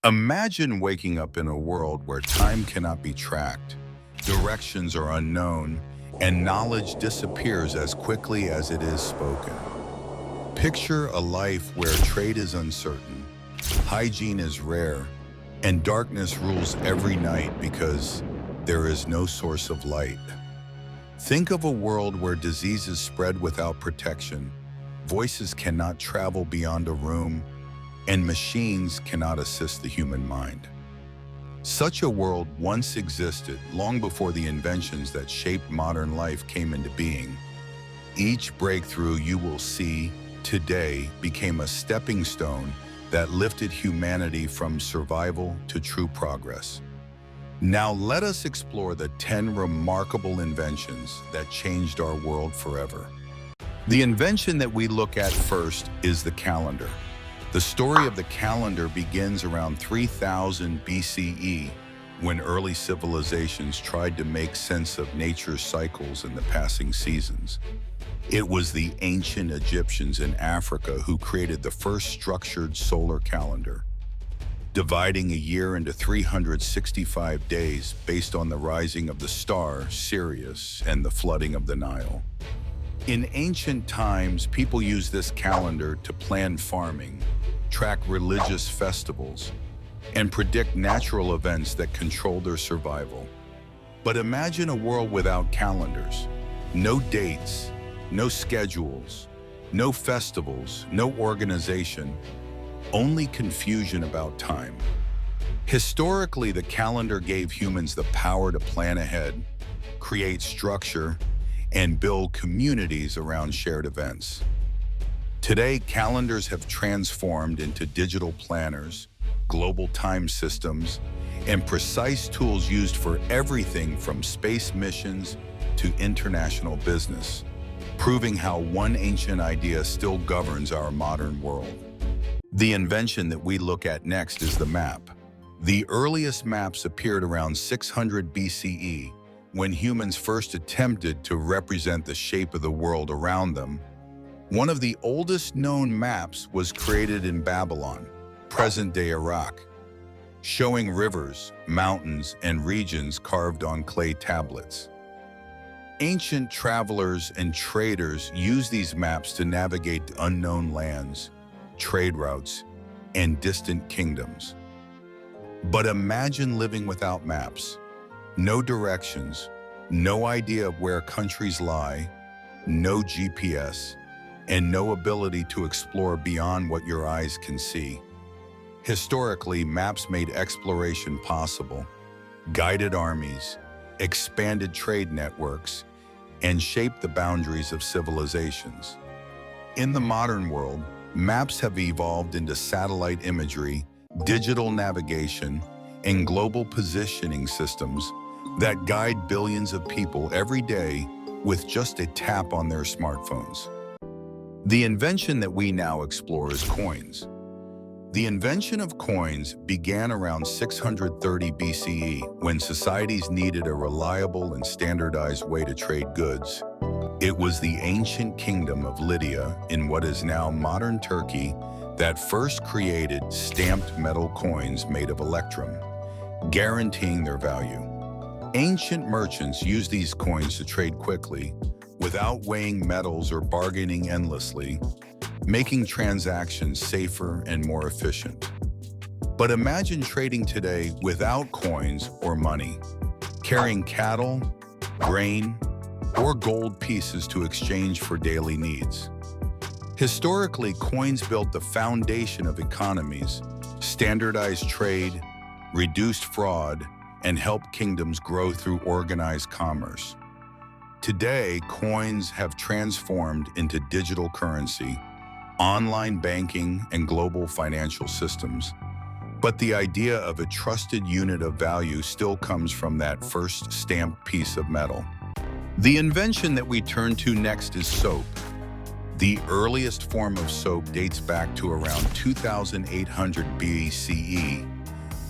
Imagine waking up in a world where time cannot be tracked, directions are unknown, and knowledge disappears as quickly as it is spoken. Picture a life where trade is uncertain, hygiene is rare, and darkness rules every night because there is no source of light. Think of a world where diseases spread without protection, voices cannot travel beyond a room, and machines cannot assist the human mind. Such a world once existed long before the inventions that shaped modern life came into being. Each breakthrough you will see today became a stepping stone that lifted humanity from survival to true progress. Now let us explore the 10 remarkable inventions that changed our world forever. The invention that we look at first is the calendar. The story of the calendar begins around 3000 BCE, when early civilizations tried to make sense of nature's cycles and the passing seasons. It was the ancient Egyptians in Africa who created the first structured solar calendar, dividing a year into 365 days based on the rising of the star Sirius and the flooding of the Nile. In ancient times, people used this calendar to plan farming, track religious festivals, and predict natural events that control their survival. But imagine a world without calendars. No dates, no schedules, no festivals, no organization, only confusion about time. Historically, the calendar gave humans the power to plan ahead, create structure, and build communities around shared events. Today, calendars have transformed into digital planners, global time systems, and precise tools used for everything from space missions to international business, proving how one ancient idea still governs our modern world. The invention that we look at next is the map. The earliest maps appeared around 600 BCE, when humans first attempted to represent the shape of the world around them. One of the oldest known maps was created in Babylon, present-day Iraq, showing rivers, mountains, and regions carved on clay tablets. Ancient travelers and traders used these maps to navigate unknown lands, trade routes, and distant kingdoms. But imagine living without maps. No directions, no idea of where countries lie, no GPS, and no ability to explore beyond what your eyes can see. Historically, maps made exploration possible, guided armies, expanded trade networks, and shaped the boundaries of civilizations. In the modern world, maps have evolved into satellite imagery, digital navigation, and global positioning systems that guide billions of people every day with just a tap on their smartphones. The invention that we now explore is coins. The invention of coins began around 630 BCE when societies needed a reliable and standardized way to trade goods. It was the ancient kingdom of Lydia in what is now modern Turkey that first created stamped metal coins made of electrum, guaranteeing their value. Ancient merchants used these coins to trade quickly, without weighing metals or bargaining endlessly, making transactions safer and more efficient. But imagine trading today without coins or money, carrying cattle, grain, or gold pieces to exchange for daily needs. Historically, coins built the foundation of economies, standardized trade, reduced fraud, and helped kingdoms grow through organized commerce. Today, coins have transformed into digital currency, online banking, and global financial systems. But the idea of a trusted unit of value still comes from that first stamped piece of metal. The invention that we turn to next is soap. The earliest form of soap dates back to around 2800 BCE,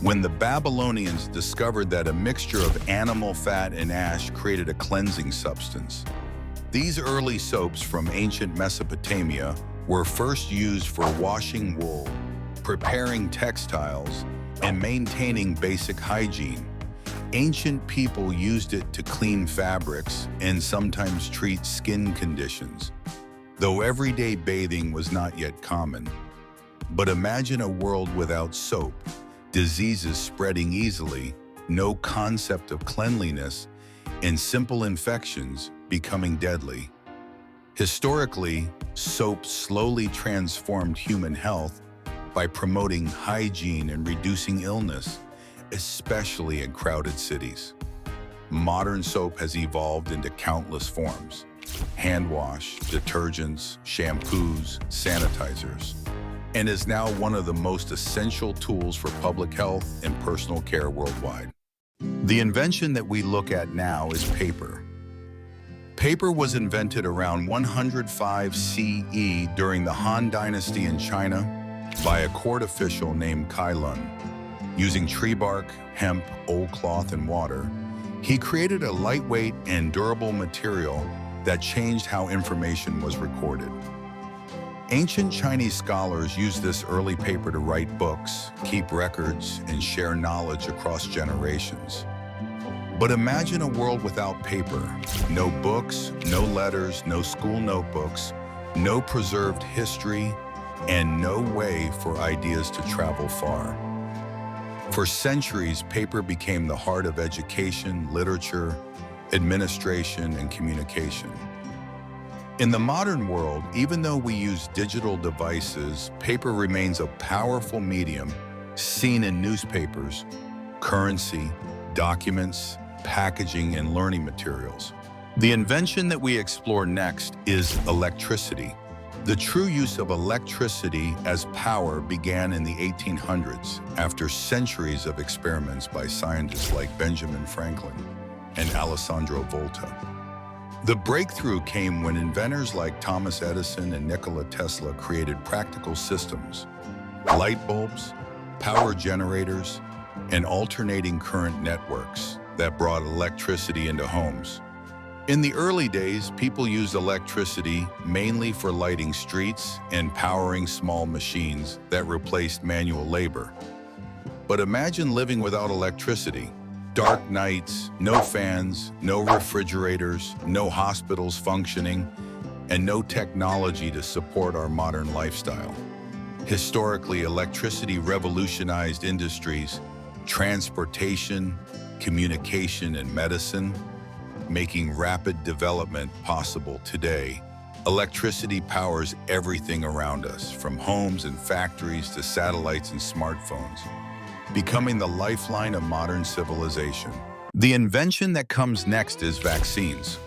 when the Babylonians discovered that a mixture of animal fat and ash created a cleansing substance. These early soaps from ancient Mesopotamia were first used for washing wool, preparing textiles, and maintaining basic hygiene. Ancient people used it to clean fabrics and sometimes treat skin conditions, though everyday bathing was not yet common. But imagine a world without soap, diseases spreading easily, no concept of cleanliness, and simple infections becoming deadly. Historically, soap slowly transformed human health by promoting hygiene and reducing illness, especially in crowded cities. Modern soap has evolved into countless forms: hand wash, detergents, shampoos, sanitizers, and is now one of the most essential tools for public health and personal care worldwide. The invention that we look at now is paper. Paper was invented around 105 CE during the Han Dynasty in China by a court official named Kai Lun. Using tree bark, hemp, old cloth, and water, he created a lightweight and durable material that changed how information was recorded. Ancient Chinese scholars used this early paper to write books, keep records, and share knowledge across generations. But imagine a world without paper. No books, no letters, no school notebooks, no preserved history, and no way for ideas to travel far. For centuries, paper became the heart of education, literature, administration, and communication. In the modern world, even though we use digital devices, paper remains a powerful medium seen in newspapers, currency, documents, packaging, and learning materials. The invention that we explore next is electricity. The true use of electricity as power began in the 1800s after centuries of experiments by scientists like Benjamin Franklin and Alessandro Volta. The breakthrough came when inventors like Thomas Edison and Nikola Tesla created practical systems: light bulbs, power generators, and alternating current networks that brought electricity into homes. In the early days, people used electricity mainly for lighting streets and powering small machines that replaced manual labor. But imagine living without electricity. Dark nights, no fans, no refrigerators, no hospitals functioning, and no technology to support our modern lifestyle. Historically, electricity revolutionized industries, transportation, communication, and medicine, making rapid development possible today. Electricity powers everything around us, from homes and factories to satellites and smartphones, becoming the lifeline of modern civilization. The invention that comes next is vaccines.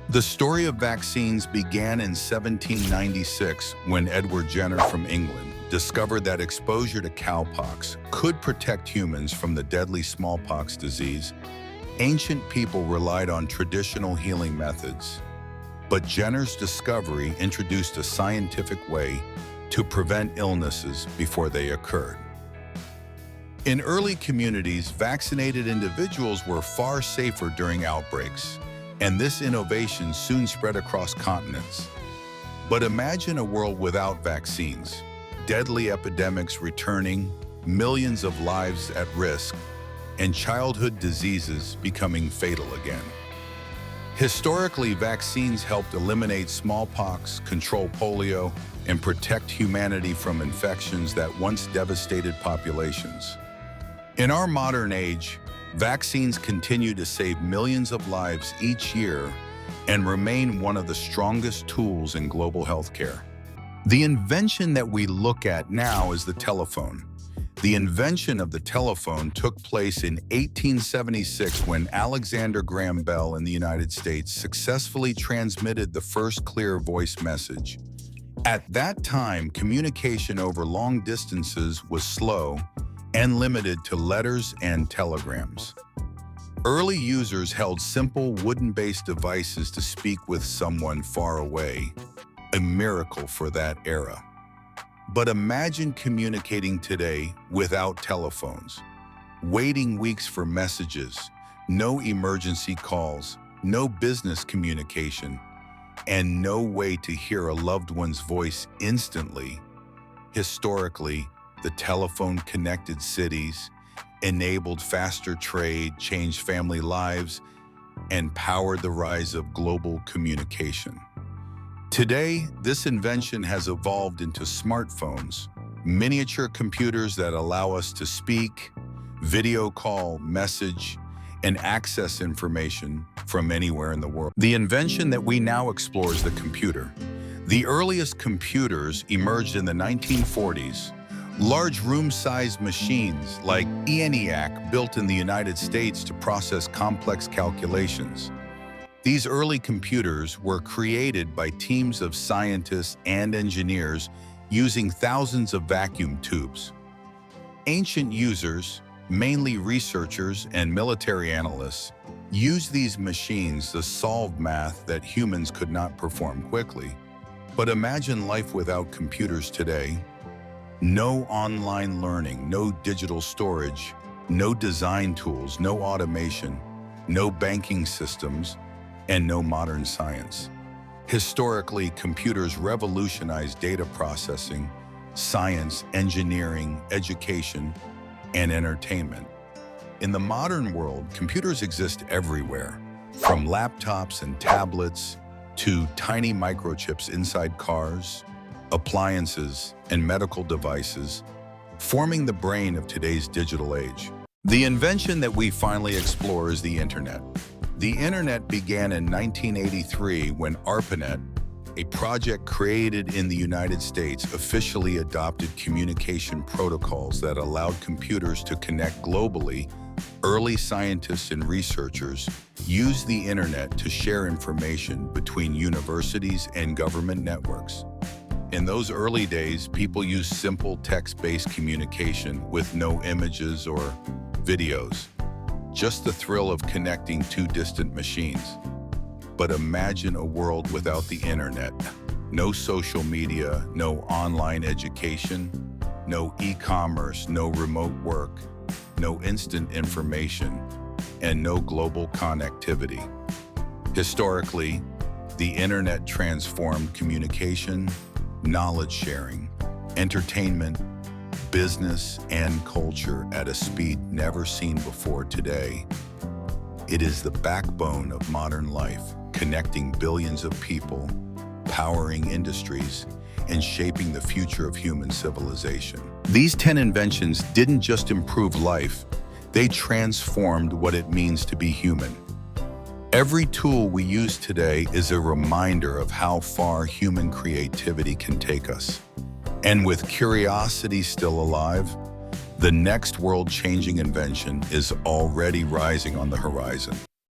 The story of vaccines began in 1796 when Edward Jenner from England discovered that exposure to cowpox could protect humans from the deadly smallpox disease. Ancient people relied on traditional healing methods, but Jenner's discovery introduced a scientific way to prevent illnesses before they occurred. In early communities, vaccinated individuals were far safer during outbreaks, and this innovation soon spread across continents. But imagine a world without vaccines, deadly epidemics returning, millions of lives at risk, and childhood diseases becoming fatal again. Historically, vaccines helped eliminate smallpox, control polio, and protect humanity from infections that once devastated populations. In our modern age, vaccines continue to save millions of lives each year and remain one of the strongest tools in global healthcare. The invention that we look at now is the telephone. The invention of the telephone took place in 1876 when Alexander Graham Bell in the United States successfully transmitted the first clear voice message. At that time, communication over long distances was slow and limited to letters and telegrams. Early users held simple wooden-based devices to speak with someone far away, a miracle for that era. But imagine communicating today without telephones, waiting weeks for messages, no emergency calls, no business communication, and no way to hear a loved one's voice instantly. Historically, The telephone connected cities, enabled faster trade, changed family lives, and powered the rise of global communication. Today, this invention has evolved into smartphones, miniature computers that allow us to speak, video call, message, and access information from anywhere in the world. The invention that we now explore is the computer. The earliest computers emerged in the 1940s. Large room-sized machines like ENIAC built in the United States to process complex calculations. These early computers were created by teams of scientists and engineers using thousands of vacuum tubes. Ancient users, mainly researchers and military analysts, used these machines to solve math that humans could not perform quickly. But imagine life without computers today. No online learning, no digital storage, no design tools, no automation, no banking systems, and no modern science. Historically, computers revolutionized data processing, science, engineering, education, and entertainment. In the modern world, computers exist everywhere, from laptops and tablets to tiny microchips inside cars, appliances, and medical devices, forming the brain of today's digital age. The invention that we finally explore is the internet. The internet began in 1983 when ARPANET, a project created in the United States, officially adopted communication protocols that allowed computers to connect globally. Early scientists and researchers used the internet to share information between universities and government networks. In those early days, people used simple text-based communication with no images or videos. Just the thrill of connecting two distant machines. But imagine a world without the internet. No social media, no online education, no e-commerce, no remote work, no instant information, and no global connectivity. Historically, the internet transformed communication, knowledge sharing, entertainment, business, and culture at a speed never seen before today. It is the backbone of modern life, connecting billions of people, powering industries, and shaping the future of human civilization. These 10 inventions didn't just improve life, they transformed what it means to be human. Every tool we use today is a reminder of how far human creativity can take us. And with curiosity still alive, the next world-changing invention is already rising on the horizon.